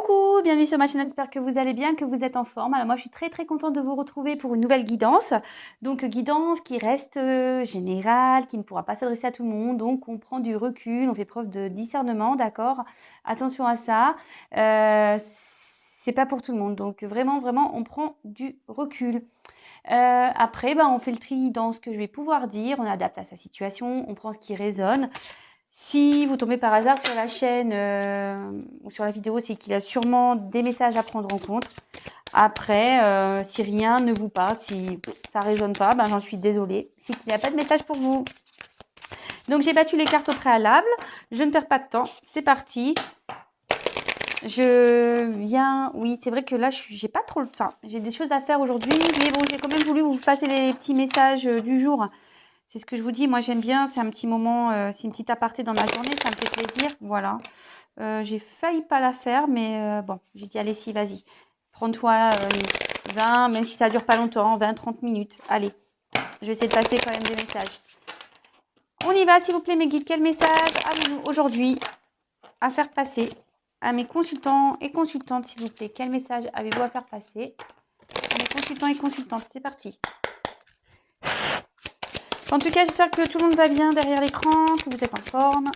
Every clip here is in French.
Coucou, bienvenue sur ma chaîne, j'espère que vous allez bien, que vous êtes en forme. Alors moi je suis très contente de vous retrouver pour une nouvelle guidance. Donc guidance qui reste générale, qui ne pourra pas s'adresser à tout le monde. Donc on prend du recul, on fait preuve de discernement, d'accord? Attention à ça, c'est pas pour tout le monde. Donc vraiment on prend du recul. Après, on fait le tri dans ce que je vais pouvoir dire, on adapte à sa situation, on prend ce qui résonne. Si vous tombez par hasard sur la chaîne ou sur la vidéo, c'est qu'il a sûrement des messages à prendre en compte. Après, si rien ne vous parle, si ça ne résonne pas, j'en suis désolée. C'est qu'il n'y a pas de message pour vous. Donc, j'ai battu les cartes au préalable. Je ne perds pas de temps. C'est parti. Je viens... Oui, c'est vrai que là, j'ai pas trop le temps. J'ai des choses à faire aujourd'hui. Mais bon, j'ai quand même voulu vous passer les petits messages du jour. C'est ce que je vous dis, moi j'aime bien, c'est un petit moment, c'est une petite aparté dans ma journée, ça me fait plaisir, voilà. J'ai failli pas la faire, mais bon, j'ai dit allez si, vas-y, prends-toi 20, même si ça dure pas longtemps, 20-30 minutes, allez. Je vais essayer de passer quand même des messages. On y va, s'il vous plaît mes guides, quel message avez-vous aujourd'hui à faire passer à mes consultants et consultantes, s'il vous plaît? Quel message avez-vous à faire passer à mes consultants et consultantes? C'est parti. En tout cas, j'espère que tout le monde va bien derrière l'écran, que vous êtes en forme.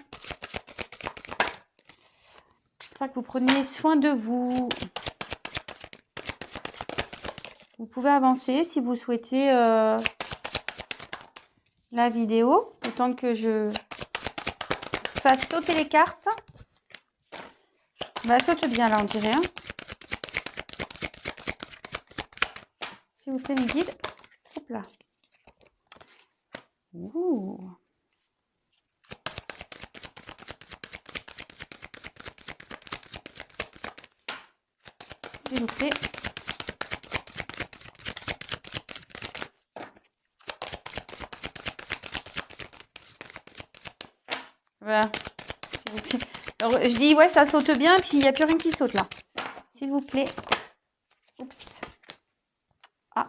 J'espère que vous prenez soin de vous. Vous pouvez avancer si vous souhaitez la vidéo, autant que je fasse sauter les cartes. Elle saute bien là, on dirait. Hein. S'il vous plaît, mes guides. Hop là. Ouh. S'il vous plaît. Voilà. S'il vous plaît. Alors, je dis, ouais, ça saute bien, puis il n'y a plus rien qui saute là. S'il vous plaît. Oups. Ah.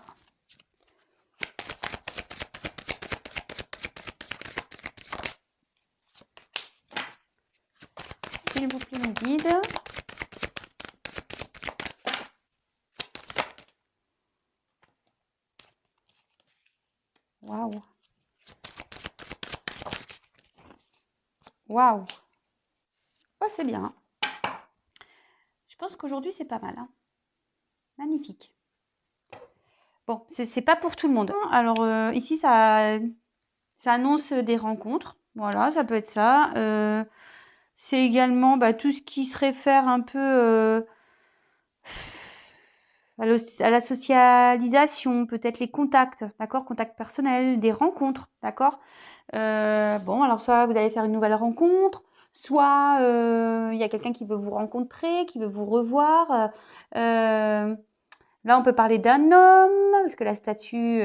S'il vous plaît, mon guide. Waouh. Waouh. Ouais, c'est bien. Je pense qu'aujourd'hui, c'est pas mal. Hein. Magnifique. Bon, c'est pas pour tout le monde. Alors, ici, ça annonce des rencontres. Voilà, ça peut être ça. C'est également tout ce qui se réfère un peu à la socialisation, peut-être les contacts, d'accord? Contacts personnels, des rencontres, d'accord? Bon, alors soit vous allez faire une nouvelle rencontre, soit il y a quelqu'un qui veut vous rencontrer, qui veut vous revoir. Là, on peut parler d'un homme, parce que la statue,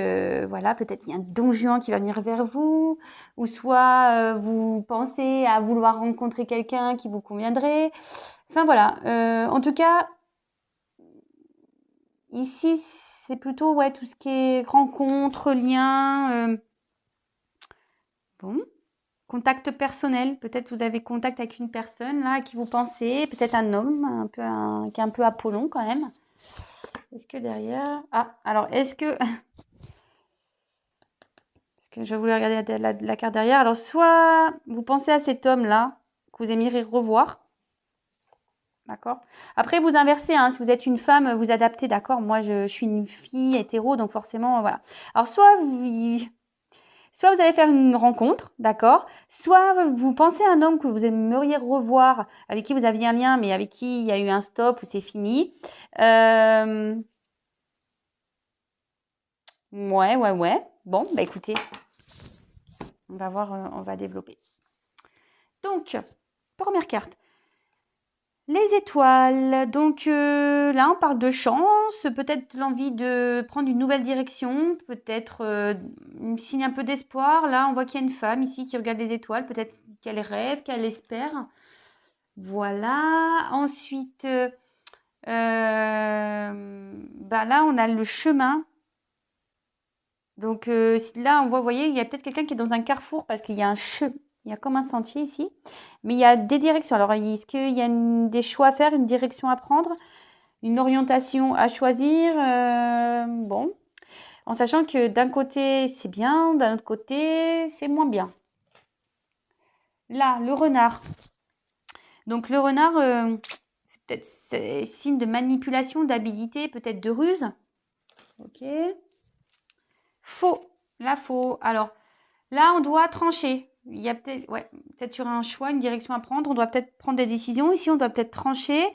voilà, peut-être il y a un don Juan qui va venir vers vous, ou soit vous pensez à vouloir rencontrer quelqu'un qui vous conviendrait. Enfin, voilà. En tout cas, ici, c'est plutôt ouais, tout ce qui est rencontre, lien. Bon, contact personnel. Peut-être vous avez contact avec une personne là à qui vous pensez, peut-être un homme qui est un peu Apollon quand même. Est-ce que derrière... Ah, alors, est-ce que... Parce que je voulais regarder la carte derrière. Alors, soit vous pensez à cet homme-là, que vous aimeriez revoir. D'accord. Après, vous inversez. Hein, si vous êtes une femme, vous adaptez. D'accord. Moi, je suis une fille hétéro, donc forcément, voilà. Alors, soit vous allez faire une rencontre, d'accord. Soit vous pensez à un homme que vous aimeriez revoir, avec qui vous aviez un lien, mais avec qui il y a eu un stop ou c'est fini. Ouais. Bon, écoutez, on va voir, on va développer. Donc, première carte. Les étoiles. Donc là, on parle de chance, peut-être l'envie de prendre une nouvelle direction, peut-être un signe un peu d'espoir. Là, on voit qu'il y a une femme ici qui regarde les étoiles, peut-être qu'elle rêve, qu'elle espère. Voilà. Ensuite, là, on a le chemin. Donc là, on voit, vous voyez, il y a peut-être quelqu'un qui est dans un carrefour parce qu'il y a un chemin. Il y a comme un sentier ici. Mais il y a des directions. Alors, est-ce qu'il y a des choix à faire, une direction à prendre, une orientation à choisir? Bon, en sachant que d'un côté, c'est bien, d'un autre côté, c'est moins bien. Là, le renard. Donc, le renard, c'est peut-être signe de manipulation, d'habilité, peut-être de ruse. Ok. Faux. Là, faux. Alors, là, on doit trancher. Il y a peut-être, ouais, peut-être sur un choix, une direction à prendre. On doit peut-être prendre des décisions. Ici, on doit peut-être trancher.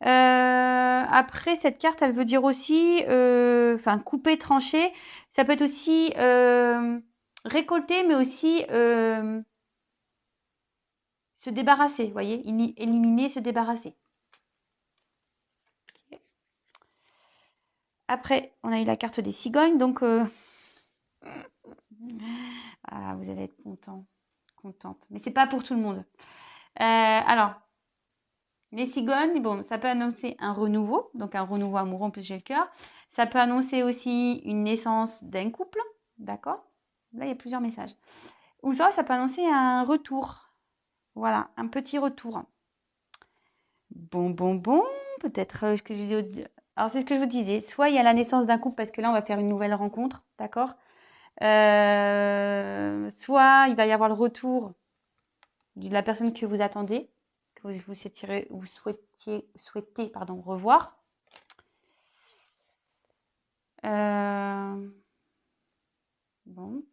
Après, cette carte, elle veut dire aussi, enfin, couper, trancher. Ça peut être aussi récolter, mais aussi se débarrasser. Vous voyez, éliminer, se débarrasser. Okay. Après, on a eu la carte des cigognes, donc ah, vous allez être contente. Mais c'est pas pour tout le monde. Alors, les cigognes, bon, ça peut annoncer un renouveau, donc un renouveau amoureux, en plus j'ai le cœur. Ça peut annoncer aussi une naissance d'un couple, d'accord? Là, il y a plusieurs messages. Ou soit ça peut annoncer un retour. Voilà, un petit retour. Bon, peut-être ce que je disais. Alors, c'est ce que je vous disais. Soit il y a la naissance d'un couple, parce que là, on va faire une nouvelle rencontre, d'accord? Soit il va y avoir le retour de la personne que vous attendez, que vous souhaitez revoir. Bon,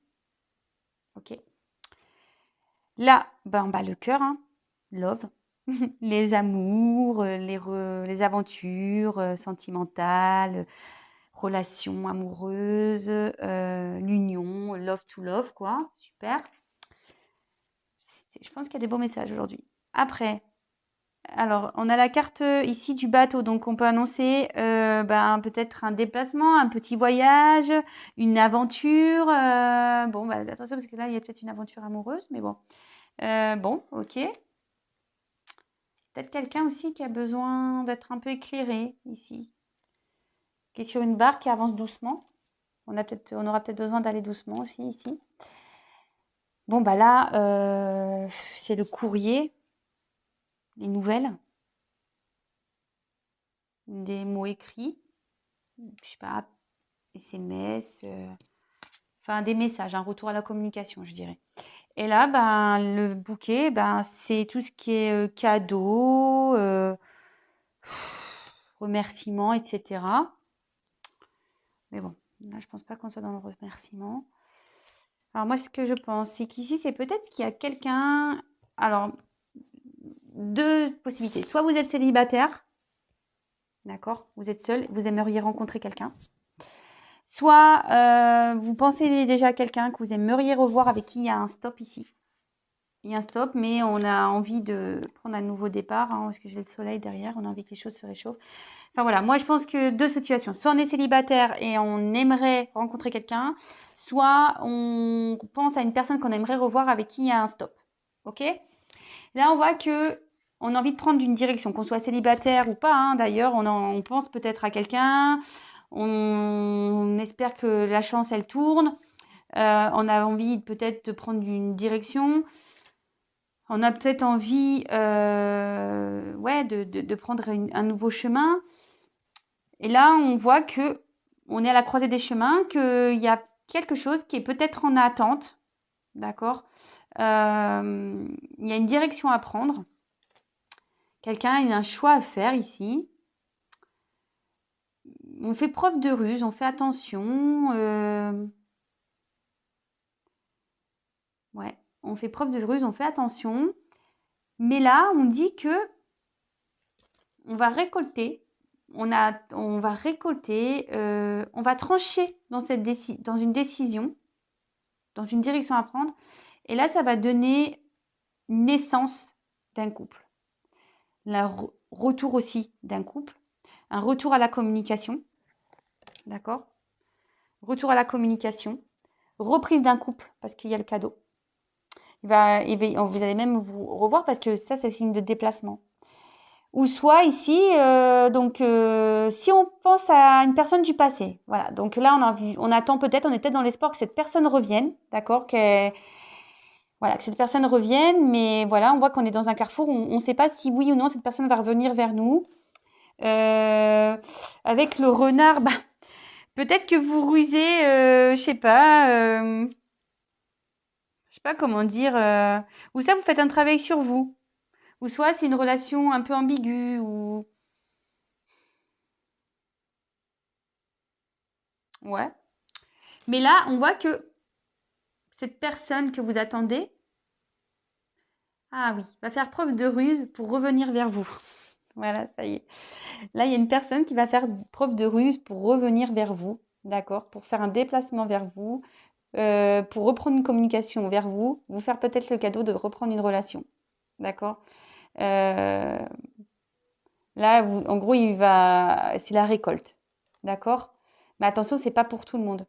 ok. Là, ben, le cœur, hein, love, les amours, les aventures sentimentales, relations amoureuses, l'union, love to love, quoi. Super. Je pense qu'il y a des beaux messages aujourd'hui. Après, alors, on a la carte ici du bateau, donc on peut annoncer peut-être un déplacement, un petit voyage, une aventure. Bon, attention parce que là, il y a peut-être une aventure amoureuse, mais bon. Bon, ok. Peut-être quelqu'un aussi qui a besoin d'être un peu éclairé ici, qui est sur une barque qui avance doucement. On aura peut-être besoin d'aller doucement aussi ici. Bon, là, c'est le courrier, les nouvelles, des mots écrits, je sais pas, SMS, enfin des messages, un retour à la communication, je dirais. Et là, le bouquet, c'est tout ce qui est cadeau, remerciements, etc. Mais bon, là, je pense pas qu'on soit dans le remerciement. Alors moi, ce que je pense, c'est qu'ici, c'est peut-être qu'il y a quelqu'un... Alors, deux possibilités. Soit vous êtes célibataire, d'accord, vous êtes seul, vous aimeriez rencontrer quelqu'un. Soit vous pensez déjà à quelqu'un que vous aimeriez revoir avec qui il y a un stop ici. Il y a un stop, mais on a envie de prendre un nouveau départ, hein, parce que j'ai le soleil derrière, on a envie que les choses se réchauffent. Enfin voilà, moi je pense que deux situations. Soit on est célibataire et on aimerait rencontrer quelqu'un, soit on pense à une personne qu'on aimerait revoir avec qui il y a un stop. Ok? Là, on voit que on a envie de prendre une direction, qu'on soit célibataire ou pas. Hein, d'ailleurs, on pense peut-être à quelqu'un. On espère que la chance, elle tourne. On a envie peut-être de prendre une direction. On a peut-être envie de prendre un nouveau chemin. Et là, on voit que on est à la croisée des chemins, qu'il y a quelque chose qui est peut-être en attente. D'accord? Il y a une direction à prendre. Quelqu'un a un choix à faire ici. On fait preuve de ruse, on fait attention. Ouais, on fait preuve de ruse, on fait attention. Mais là, on dit que on va récolter. On va récolter, on va trancher dans une décision, dans une direction à prendre. Et là, ça va donner naissance d'un couple. Le retour aussi d'un couple. Un retour à la communication. D'accord? Retour à la communication. Reprise d'un couple, parce qu'il y a le cadeau. Vous allez même vous revoir, parce que ça, c'est signe de déplacement. Ou soit ici, si on pense à une personne du passé, voilà. Donc là, on attend peut-être, on est peut-être dans l'espoir que cette personne revienne, d'accord, Voilà, que cette personne revienne, mais voilà, on voit qu'on est dans un carrefour, on ne sait pas si oui ou non cette personne va revenir vers nous. Avec le renard, bah, peut-être que vous rusez, je sais pas comment dire, ou ça vous faites un travail sur vous, ou soit c'est une relation un peu ambiguë, ou ouais. Mais là, on voit que cette personne que vous attendez, ah oui, va faire preuve de ruse pour revenir vers vous. Voilà, ça y est. Là, il y a une personne qui va faire preuve de ruse pour revenir vers vous, d'accord, pour faire un déplacement vers vous, pour reprendre une communication vers vous, vous faire peut-être le cadeau de reprendre une relation, d'accord. Euh, Là, en gros, c'est la récolte, d'accord. Mais attention, c'est pas pour tout le monde.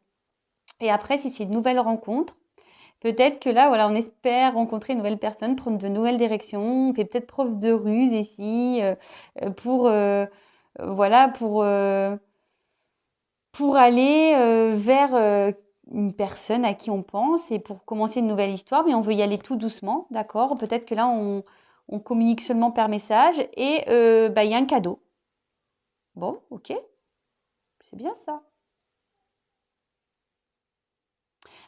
Et après, si c'est une nouvelle rencontre, peut-être que là, voilà, on espère rencontrer une nouvelle personne, prendre de nouvelles directions, on fait peut-être preuve de ruse ici pour, voilà, pour aller vers une personne à qui on pense et pour commencer une nouvelle histoire, mais on veut y aller tout doucement, d'accord? Peut-être que là, on communique seulement par message et bah, il y a un cadeau. Bon, ok, c'est bien ça.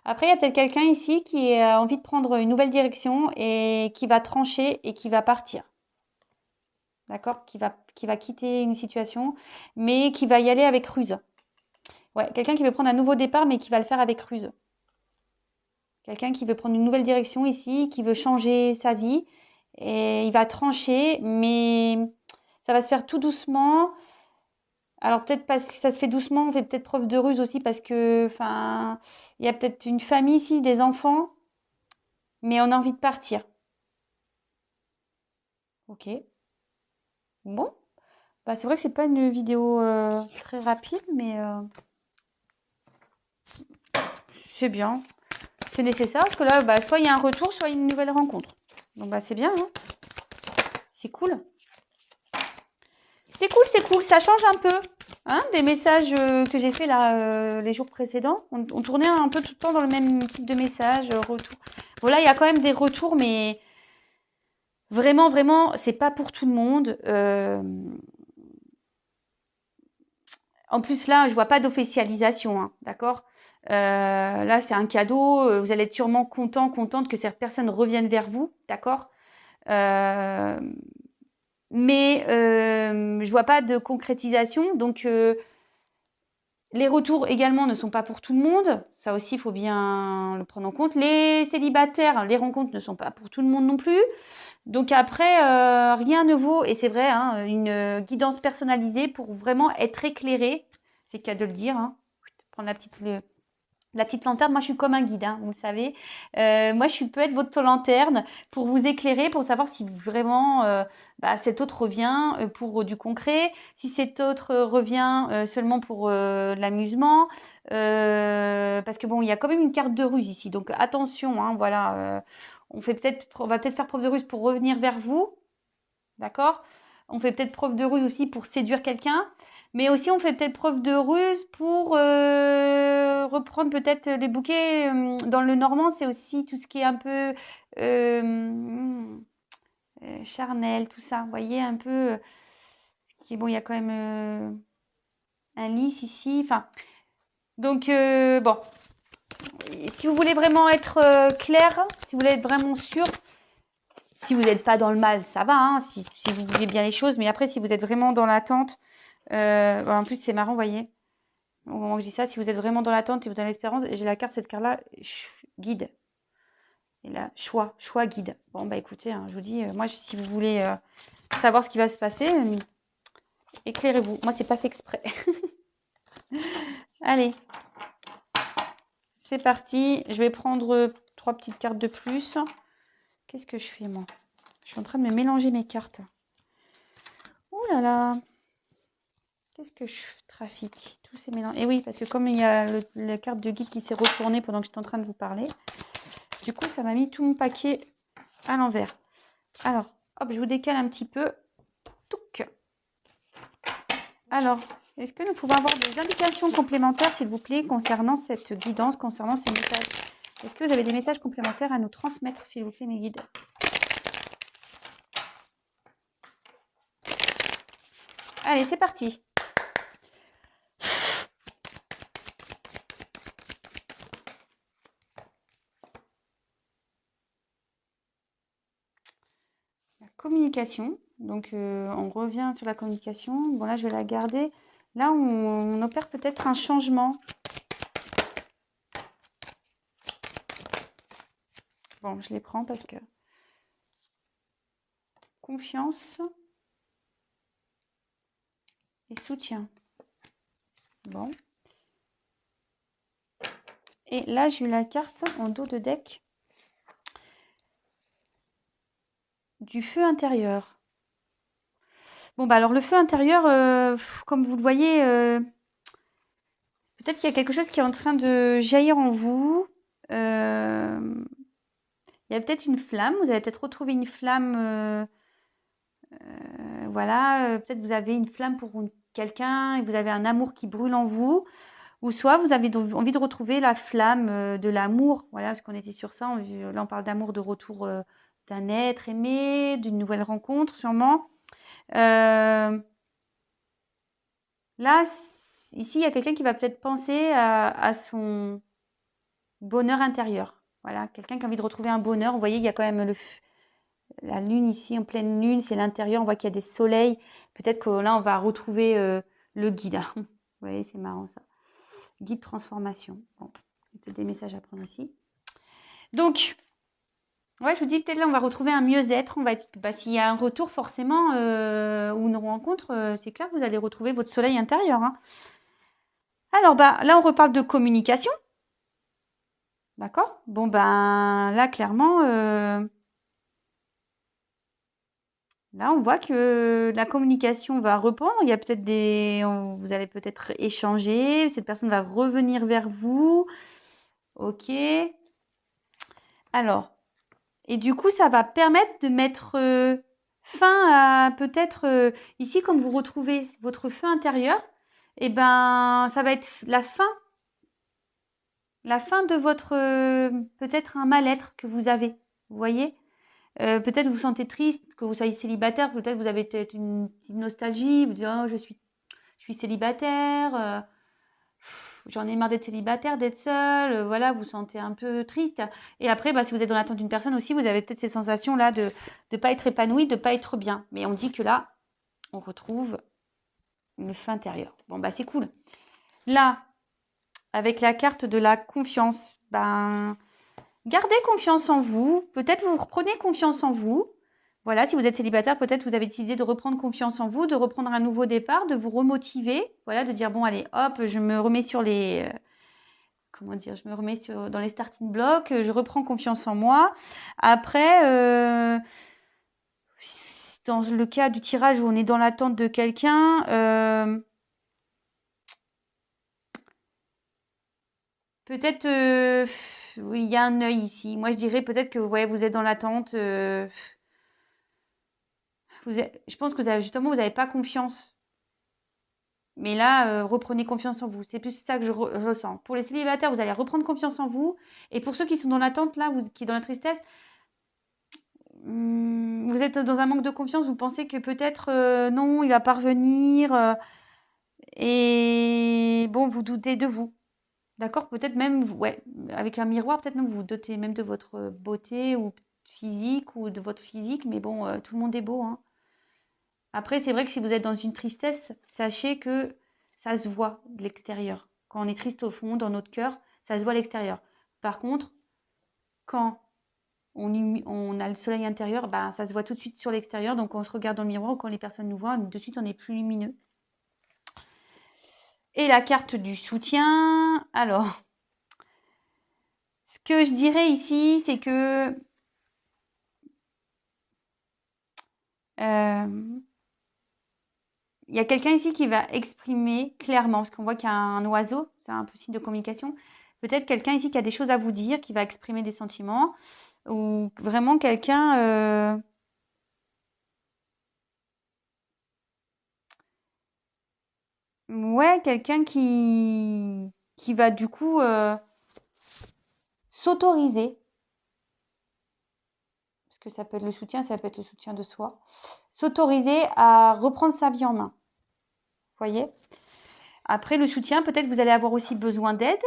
Après, il y a peut-être quelqu'un ici qui a envie de prendre une nouvelle direction et qui va trancher et qui va partir. D'accord? Qui va quitter une situation, mais qui va y aller avec ruse. Ouais, quelqu'un qui veut prendre un nouveau départ, mais qui va le faire avec ruse. Quelqu'un qui veut prendre une nouvelle direction ici, qui veut changer sa vie. Et il va trancher, mais ça va se faire tout doucement. Alors peut-être parce que ça se fait doucement, on fait peut-être preuve de ruse aussi parce que, enfin, il y a peut-être une famille ici, des enfants, mais on a envie de partir. Ok. Bon, bah c'est vrai que c'est pas une vidéo très rapide, mais c'est bien. C'est nécessaire parce que là, bah, soit il y a un retour, soit il y a une nouvelle rencontre. Donc bah c'est bien, hein. C'est cool. C'est cool, ça change un peu. Hein, des messages que j'ai fait là les jours précédents. On tournait un peu tout le temps dans le même type de message, retour. Voilà, il y a quand même des retours, mais vraiment, vraiment, c'est pas pour tout le monde. En plus, là, je vois pas d'officialisation, hein, d'accord. Là, c'est un cadeau. Vous allez être sûrement contente que cette personne revienne vers vous, d'accord. Euh, mais je vois pas de concrétisation. Donc, les retours également ne sont pas pour tout le monde. Ça aussi, il faut bien le prendre en compte. Les célibataires, les rencontres ne sont pas pour tout le monde non plus. Donc après, rien ne vaut, et c'est vrai, hein, une guidance personnalisée pour vraiment être éclairé. C'est le cas de le dire. Hein. Prendre la petite lanterne. Moi, je suis comme un guide, hein, vous le savez. Moi, peux être votre lanterne pour vous éclairer, pour savoir si vraiment bah, cet autre revient pour du concret, si cet autre revient seulement pour l'amusement. Parce que bon, il y a quand même une carte de ruse ici. Donc attention, hein, voilà. On va peut-être faire preuve de ruse pour revenir vers vous. D'accord? On fait peut-être preuve de ruse aussi pour séduire quelqu'un. Mais aussi, on fait peut-être preuve de ruse pour reprendre peut-être les bouquets. Dans le normand, c'est aussi tout ce qui est un peu charnel, tout ça. Vous voyez, un peu. Ce qui est bon, il y a quand même un lys ici. Enfin, donc, bon. Si vous voulez vraiment être clair, si vous voulez être vraiment sûr, si vous n'êtes pas dans le mal, ça va. Hein, si vous voulez bien les choses. Mais après, si vous êtes vraiment dans l'attente, en plus, c'est marrant, vous voyez. Au moment où je dis ça, si vous êtes vraiment dans l'attente et vous dans l'espérance, j'ai la carte, cette carte-là, guide. Et là, choix guide. Bon, bah écoutez, hein, je vous dis, moi, si vous voulez savoir ce qui va se passer, éclairez-vous. Moi, c'est pas fait exprès. Allez, c'est parti. Je vais prendre 3 petites cartes de plus. Qu'est-ce que je fais, moi? Je suis en train de me mélanger mes cartes. Ouh là là. Qu'est-ce que je trafique? Tous ces mélanges. Et oui, parce que comme il y a la carte de guide qui s'est retournée pendant que j'étais en train de vous parler, du coup, ça m'a mis tout mon paquet à l'envers. Alors, hop, je vous décale un petit peu. Touc. Alors, est-ce que nous pouvons avoir des indications complémentaires, s'il vous plaît, concernant cette guidance, concernant ces messages Est-ce que vous avez des messages complémentaires à nous transmettre, s'il vous plaît, mes guides? Allez, c'est parti. La communication. Donc, on revient sur la communication. Bon, là, je vais la garder. Là, on opère peut-être un changement. Bon, je les prends parce que... Confiance et soutien. Bon. Et là, j'ai eu la carte en dos de deck du feu intérieur. Bon, bah alors le feu intérieur, comme vous le voyez, peut-être qu'il y a quelque chose qui est en train de jaillir en vous. Il y a peut-être une flamme. Vous avez peut-être retrouvé une flamme. Voilà, peut-être vous avez une flamme pour quelqu'un et vous avez un amour qui brûle en vous. Ou soit vous avez envie de retrouver la flamme de l'amour. Voilà, parce qu'on était sur ça. Là, on parle d'amour, de retour d'un être aimé, d'une nouvelle rencontre sûrement. Là, ici, il y a quelqu'un qui va peut-être penser à son bonheur intérieur. Voilà, quelqu'un qui a envie de retrouver un bonheur. Vous voyez, il y a quand même la lune ici, en pleine lune, c'est l'intérieur. On voit qu'il y a des soleils. Peut-être que là, on va retrouver le guide. Vous voyez, c'est marrant ça. Guide transformation. Bon, il y a peut-être des messages à prendre ici. Donc, ouais, je vous dis, peut-être là, on va retrouver un mieux-être. On va être, s'il y a un retour forcément ou une rencontre, c'est clair que vous allez retrouver votre soleil intérieur. Hein. Alors, là, on reparle de communication. D'accord? Bon, là, clairement, là, on voit que la communication va reprendre. Il y a peut-être vous allez peut-être échanger. Cette personne va revenir vers vous. Ok. Alors, et du coup, ça va permettre de mettre fin à peut-être ici, comme vous retrouvez votre feu intérieur, et ça va être la fin de votre peut-être un mal-être que vous avez. Vous voyez? Peut-être vous vous sentez triste, que vous soyez célibataire, peut-être vous avez peut-être une petite nostalgie, vous dites oh, je suis célibataire, j'en ai marre d'être célibataire, d'être seule, voilà, vous vous sentez un peu triste. Et après, si vous êtes dans l'attente d'une personne aussi, vous avez peut-être ces sensations-là de ne pas être épanoui, de ne pas être bien. Mais on dit que là, on retrouve une fin intérieure. Bon, c'est cool. Là, avec la carte de la confiance, gardez confiance en vous. Peut-être vous reprenez confiance en vous. Voilà, si vous êtes célibataire, peut-être vous avez décidé de reprendre confiance en vous, de reprendre un nouveau départ, de vous remotiver. Voilà, de dire bon, allez, hop, je me remets sur les. Comment dire, je me remets dans les starting blocks, je reprends confiance en moi. Après, dans le cas du tirage où on est dans l'attente de quelqu'un, peut-être, oui, il y a un œil ici. Moi, je dirais peut-être que ouais, vous êtes dans l'attente. Je pense que justement, vous n'avez pas confiance. Mais là, reprenez confiance en vous. C'est plus ça que je ressens. Pour les célibataires, vous allez reprendre confiance en vous. Et pour ceux qui sont dans l'attente, là, qui sont dans la tristesse, vous êtes dans un manque de confiance. Vous pensez que peut-être, non, il va pas revenir. Et bon, vous doutez de vous. D'accord? Peut-être même, ouais, avec un miroir, peut-être même vous vous doutez même de votre beauté ou physique ou de votre physique. Mais bon, tout le monde est beau, hein. Après, c'est vrai que si vous êtes dans une tristesse, sachez que ça se voit de l'extérieur. Quand on est triste au fond, dans notre cœur, ça se voit à l'extérieur. Par contre, quand on a le soleil intérieur, ça se voit tout de suite sur l'extérieur. Donc, on se regarde dans le miroir ou quand les personnes nous voient, de suite, on est plus lumineux. Et la carte du soutien. Alors, ce que je dirais ici, c'est que il y a quelqu'un ici qui va exprimer clairement, parce qu'on voit qu'il y a un oiseau, c'est un peu signe de communication. Peut-être quelqu'un ici qui a des choses à vous dire, qui va exprimer des sentiments, ou vraiment quelqu'un... ouais, quelqu'un qui va du coup s'autoriser, parce que ça peut être le soutien, ça peut être le soutien de soi, s'autoriser à reprendre sa vie en main. Vous voyez? Après, le soutien, peut-être vous allez avoir aussi besoin d'aide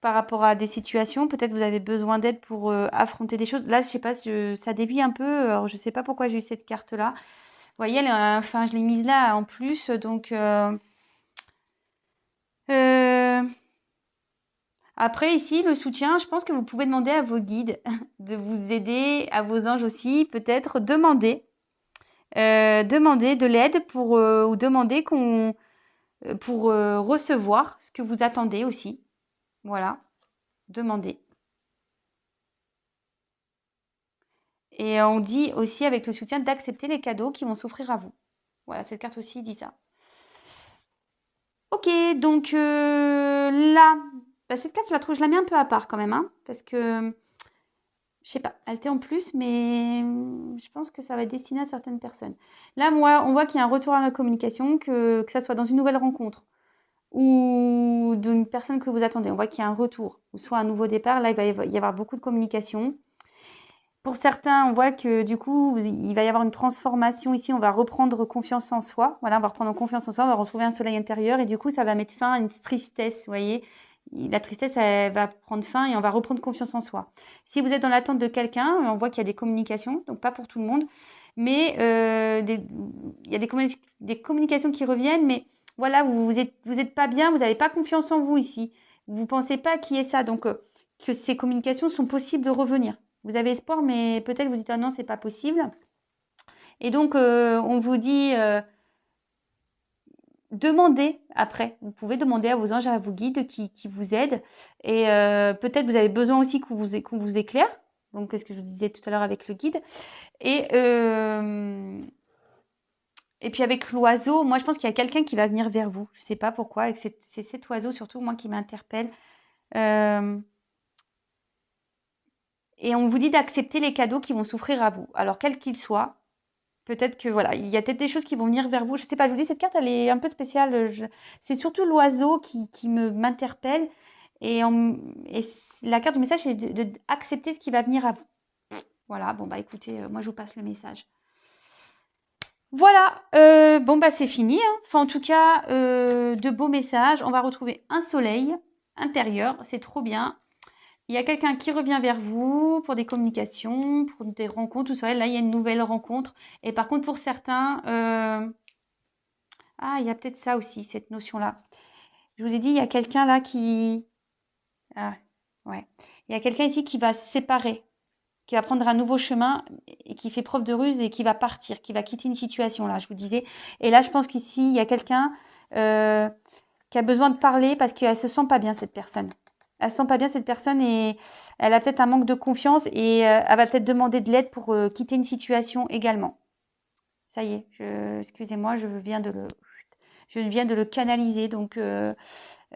par rapport à des situations. Peut-être vous avez besoin d'aide pour affronter des choses. Là, je sais pas, ça dévie un peu. Alors, je sais pas pourquoi j'ai eu cette carte-là. Vous voyez, enfin, je l'ai mise là en plus. Donc, après, ici, le soutien, je pense que vous pouvez demander à vos guides de vous aider, à vos anges aussi, peut-être demander de l'aide ou demander pour recevoir ce que vous attendez aussi. Voilà, demandez. Et on dit aussi avec le soutien d'accepter les cadeaux qui vont s'offrir à vous. Voilà, cette carte aussi dit ça. Ok, donc là, cette carte, je la mets un peu à part quand même, hein, parce que, je sais pas, elle était en plus, mais je pense que ça va être destiné à certaines personnes. Là, moi, on voit qu'il y a un retour à la communication, que ça soit dans une nouvelle rencontre ou d'une personne que vous attendez. On voit qu'il y a un retour, ou soit un nouveau départ. Là, il va y avoir beaucoup de communication. Pour certains, on voit que du coup, il va y avoir une transformation ici. On va reprendre confiance en soi. Voilà, on va reprendre confiance en soi, on va retrouver un soleil intérieur. Et du coup, ça va mettre fin à une tristesse, vous voyez. La tristesse, elle va prendre fin et on va reprendre confiance en soi. Si vous êtes dans l'attente de quelqu'un, on voit qu'il y a des communications, donc pas pour tout le monde. Mais il y a des communications qui reviennent. Mais voilà, vous êtes pas bien, vous n'avez pas confiance en vous ici. Vous ne pensez pas qu'il y ait ça. Donc, que ces communications sont possibles de revenir. Vous avez espoir, mais peut-être vous dites, ah non, c'est pas possible. Et donc, on vous dit, demandez après. Vous pouvez demander à vos anges, à vos guides qui vous aident. Et peut-être vous avez besoin aussi qu'on vous éclaire. Donc, ce que je vous disais tout à l'heure avec le guide. Et puis avec l'oiseau, moi je pense qu'il y a quelqu'un qui va venir vers vous. Je ne sais pas pourquoi. C'est cet oiseau surtout, moi, qui m'interpelle. Et on vous dit d'accepter les cadeaux qui vont s'offrir à vous. Alors, quels qu'ils soient, peut-être que, voilà, il y a peut-être des choses qui vont venir vers vous. Je ne sais pas, je vous dis, cette carte, elle est un peu spéciale. C'est surtout l'oiseau qui m'interpelle. Et la carte du message, c'est d'accepter ce qui va venir à vous. Voilà, bon, bah écoutez, moi, je vous passe le message. Voilà, bon, bah c'est fini, hein. Enfin, en tout cas, de beaux messages. On va retrouver un soleil intérieur, c'est trop bien. Il y a quelqu'un qui revient vers vous pour des communications, pour des rencontres, tout ça. Là, il y a une nouvelle rencontre. Et par contre, pour certains, il y a peut-être ça aussi, cette notion-là. Je vous ai dit, il y a quelqu'un là qui... Ah, ouais. Il y a quelqu'un ici qui va se séparer, qui va prendre un nouveau chemin et qui fait preuve de ruse et qui va partir, qui va quitter une situation, là, je vous disais. Et là, je pense qu'ici, il y a quelqu'un qui a besoin de parler parce qu'elle se sent pas bien, cette personne. Elle se sent pas bien, cette personne, et elle a peut-être un manque de confiance et elle va peut-être demander de l'aide pour quitter une situation également. Ça y est, excusez-moi, je viens de le canaliser. Donc,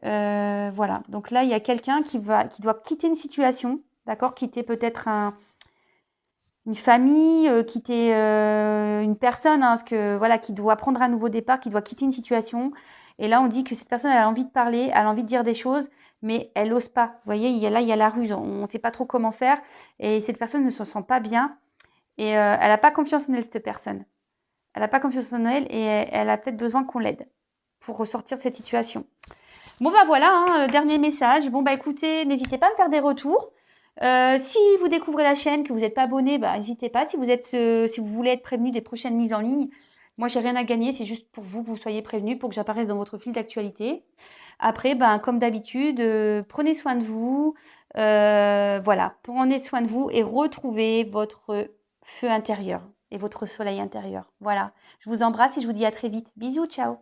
voilà. Donc là, il y a quelqu'un qui doit quitter une situation, d'accord? Quitter peut-être une famille, quitter une personne, hein, parce que, voilà, qui doit prendre un nouveau départ, qui doit quitter une situation. Et là, on dit que cette personne, elle a envie de parler, elle a envie de dire des choses, mais elle n'ose pas. Vous voyez, il y a la ruse, on ne sait pas trop comment faire. Et cette personne ne se sent pas bien. Et elle n'a pas confiance en elle, cette personne. Elle n'a pas confiance en elle et elle a peut-être besoin qu'on l'aide pour ressortir de cette situation. Bon, bah voilà, hein, dernier message. Bon, bah écoutez, n'hésitez pas à me faire des retours. Si vous découvrez la chaîne, que vous n'êtes pas abonné, bah n'hésitez pas. Si vous voulez être prévenu des prochaines mises en ligne, moi j'ai rien à gagner, c'est juste pour vous que vous soyez prévenu, pour que j'apparaisse dans votre fil d'actualité. Après, ben comme d'habitude, prenez soin de vous. Voilà, prenez soin de vous et retrouvez votre feu intérieur et votre soleil intérieur. Voilà, je vous embrasse et je vous dis à très vite. Bisous, ciao.